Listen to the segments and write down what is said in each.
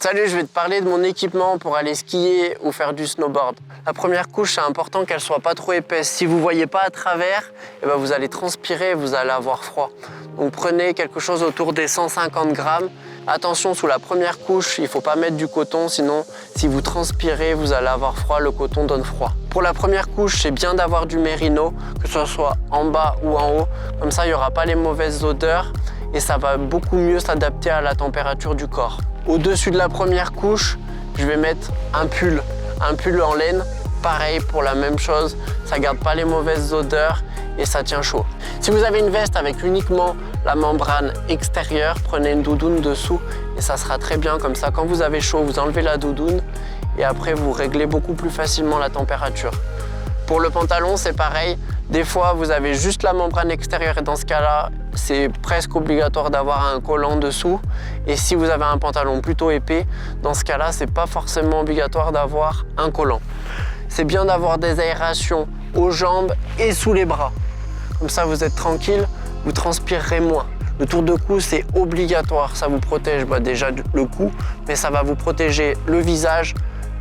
Salut, je vais te parler de mon équipement pour aller skier ou faire du snowboard. La première couche, c'est important qu'elle soit pas trop épaisse. Si vous voyez pas à travers, vous allez transpirer et vous allez avoir froid. Donc prenez quelque chose autour des 150 grammes. Attention, sous la première couche, il faut pas mettre du coton, sinon si vous transpirez, vous allez avoir froid, le coton donne froid. Pour la première couche, c'est bien d'avoir du mérino, que ce soit en bas ou en haut. Comme ça, il n'y aura pas les mauvaises odeurs et ça va beaucoup mieux s'adapter à la température du corps. Au-dessus de la première couche, je vais mettre un pull en laine. Pareil pour la même chose, ça garde pas les mauvaises odeurs et ça tient chaud. Si vous avez une veste avec uniquement la membrane extérieure, prenez une doudoune dessous et ça sera très bien. Comme ça, quand vous avez chaud, vous enlevez la doudoune et après vous réglez beaucoup plus facilement la température. Pour le pantalon, c'est pareil. Des fois, vous avez juste la membrane extérieure et dans ce cas-là, c'est presque obligatoire d'avoir un collant dessous. Et si vous avez un pantalon plutôt épais, dans ce cas-là, c'est pas forcément obligatoire d'avoir un collant. C'est bien d'avoir des aérations aux jambes et sous les bras. Comme ça, vous êtes tranquille, vous transpirerez moins. Le tour de cou, c'est obligatoire. Ça vous protège déjà le cou, mais ça va vous protéger le visage.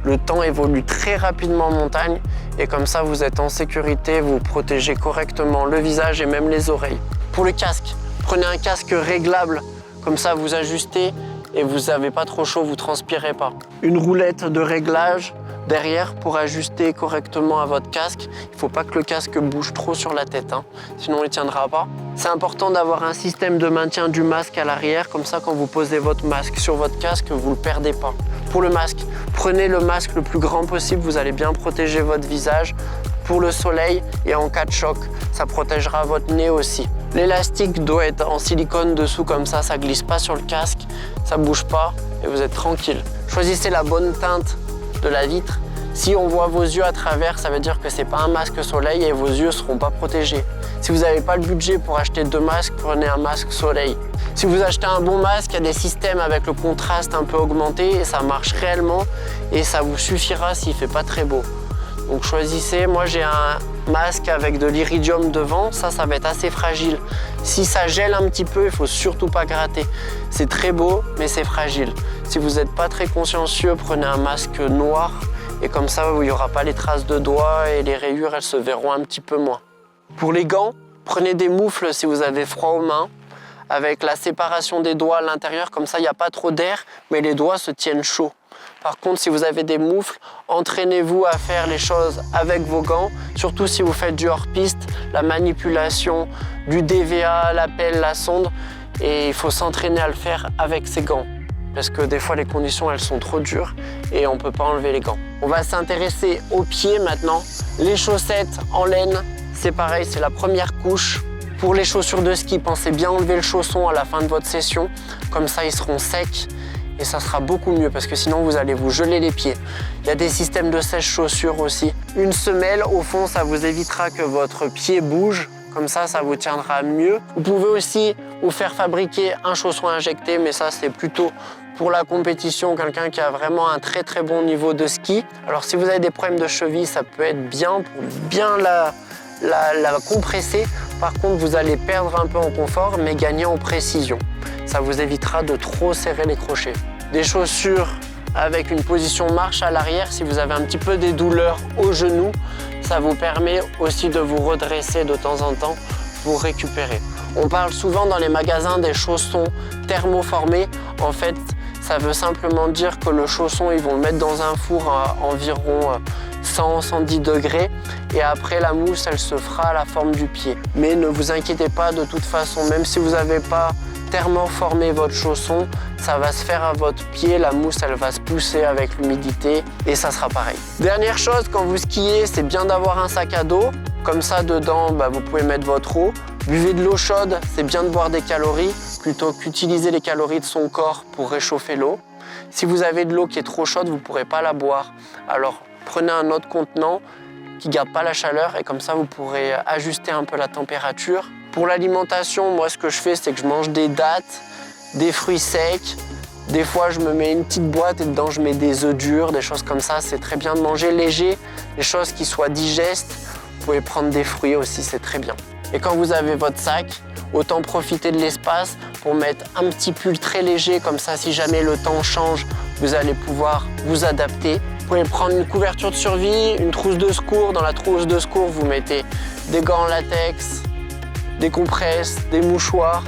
Le temps évolue très rapidement en montagne et comme ça, vous êtes en sécurité, vous protégez correctement le visage et même les oreilles. Pour le casque, prenez un casque réglable. Comme ça, vous ajustez et vous n'avez pas trop chaud, vous ne transpirez pas. Une roulette de réglage derrière pour ajuster correctement à votre casque. Il ne faut pas que le casque bouge trop sur la tête, sinon il ne tiendra pas. C'est important d'avoir un système de maintien du masque à l'arrière, comme ça quand vous posez votre masque sur votre casque, vous ne le perdez pas. Pour le masque, prenez le masque le plus grand possible, vous allez bien protéger votre visage pour le soleil et en cas de choc, ça protégera votre nez aussi. L'élastique doit être en silicone dessous, comme ça ne glisse pas sur le casque, ça ne bouge pas et vous êtes tranquille. Choisissez la bonne teinte de la vitre. Si on voit vos yeux à travers, ça veut dire que c'est pas un masque soleil et vos yeux ne seront pas protégés. Si vous n'avez pas le budget pour acheter 2 masques, prenez un masque soleil. Si vous achetez un bon masque, il y a des systèmes avec le contraste un peu augmenté et ça marche réellement et ça vous suffira s'il ne fait pas très beau. Donc choisissez, moi j'ai un masque avec de l'iridium devant, ça va être assez fragile. Si ça gèle un petit peu, il ne faut surtout pas gratter. C'est très beau, mais c'est fragile. Si vous n'êtes pas très consciencieux, prenez un masque noir et comme ça, il n'y aura pas les traces de doigts et les rayures, elles se verront un petit peu moins. Pour les gants, prenez des moufles si vous avez froid aux mains, avec la séparation des doigts à l'intérieur, comme ça il n'y a pas trop d'air, mais les doigts se tiennent chauds. Par contre, si vous avez des moufles, entraînez-vous à faire les choses avec vos gants, surtout si vous faites du hors-piste, la manipulation du DVA, la pelle, la sonde, et il faut s'entraîner à le faire avec ces gants. Parce que des fois, les conditions, elles sont trop dures et on ne peut pas enlever les gants. On va s'intéresser aux pieds maintenant. Les chaussettes en laine, c'est pareil, c'est la première couche. Pour les chaussures de ski, pensez bien enlever le chausson à la fin de votre session. Comme ça, ils seront secs et ça sera beaucoup mieux parce que sinon, vous allez vous geler les pieds. Il y a des systèmes de sèche-chaussures aussi. Une semelle, au fond, ça vous évitera que votre pied bouge. Comme ça vous tiendra mieux. Vous pouvez aussi vous faire fabriquer un chausson injecté, mais ça, c'est plutôt pour la compétition, quelqu'un qui a vraiment un très très bon niveau de ski. Alors si vous avez des problèmes de cheville, ça peut être bien pour bien la compresser. Par contre, vous allez perdre un peu en confort, mais gagner en précision. Ça vous évitera de trop serrer les crochets. Des chaussures avec une position marche à l'arrière, si vous avez un petit peu des douleurs au genou, ça vous permet aussi de vous redresser de temps en temps pour récupérer. On parle souvent dans les magasins des chaussons thermoformés. En fait, ça veut simplement dire que le chausson, ils vont le mettre dans un four à environ 100-110 degrés et après la mousse, elle se fera à la forme du pied. Mais ne vous inquiétez pas, de toute façon, même si vous n'avez pas thermoformé votre chausson, ça va se faire à votre pied, la mousse, elle va se pousser avec l'humidité et ça sera pareil. Dernière chose, quand vous skiez, c'est bien d'avoir un sac à dos. Comme ça, dedans, vous pouvez mettre votre eau. Buvez de l'eau chaude, c'est bien de boire des calories plutôt qu'utiliser les calories de son corps pour réchauffer l'eau. Si vous avez de l'eau qui est trop chaude, vous ne pourrez pas la boire. Alors prenez un autre contenant qui ne garde pas la chaleur et comme ça vous pourrez ajuster un peu la température. Pour l'alimentation, moi ce que je fais, c'est que je mange des dattes, des fruits secs. Des fois, je me mets une petite boîte et dedans je mets des œufs durs, des choses comme ça. C'est très bien de manger léger, des choses qui soient digestes. Vous pouvez prendre des fruits aussi, c'est très bien. Et quand vous avez votre sac, autant profiter de l'espace pour mettre un petit pull très léger, comme ça si jamais le temps change, vous allez pouvoir vous adapter. Vous pouvez prendre une couverture de survie, une trousse de secours. Dans la trousse de secours, vous mettez des gants en latex, des compresses, des mouchoirs,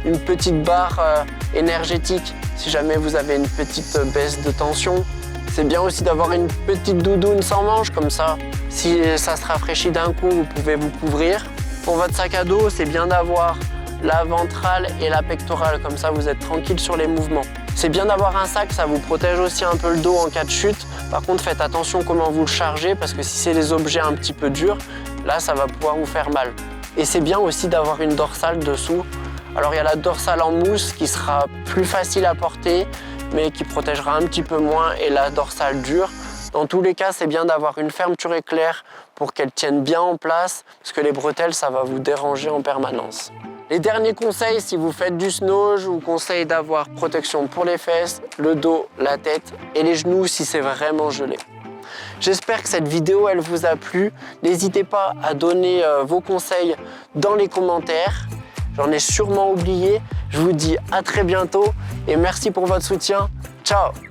une petite barre énergétique si jamais vous avez une petite baisse de tension. C'est bien aussi d'avoir une petite doudoune sans manches, comme ça, si ça se rafraîchit d'un coup, vous pouvez vous couvrir. Pour votre sac à dos, c'est bien d'avoir la ventrale et la pectorale, comme ça vous êtes tranquille sur les mouvements. C'est bien d'avoir un sac, ça vous protège aussi un peu le dos en cas de chute. Par contre, faites attention comment vous le chargez, parce que si c'est des objets un petit peu durs, là ça va pouvoir vous faire mal. Et c'est bien aussi d'avoir une dorsale dessous. Alors il y a la dorsale en mousse qui sera plus facile à porter, mais qui protégera un petit peu moins, et la dorsale dure. Dans tous les cas, c'est bien d'avoir une fermeture éclair pour qu'elle tienne bien en place, parce que les bretelles, ça va vous déranger en permanence. Les derniers conseils, si vous faites du snow, je vous conseille d'avoir protection pour les fesses, le dos, la tête et les genoux si c'est vraiment gelé. J'espère que cette vidéo elle vous a plu. N'hésitez pas à donner vos conseils dans les commentaires. J'en ai sûrement oublié. Je vous dis à très bientôt et merci pour votre soutien. Ciao!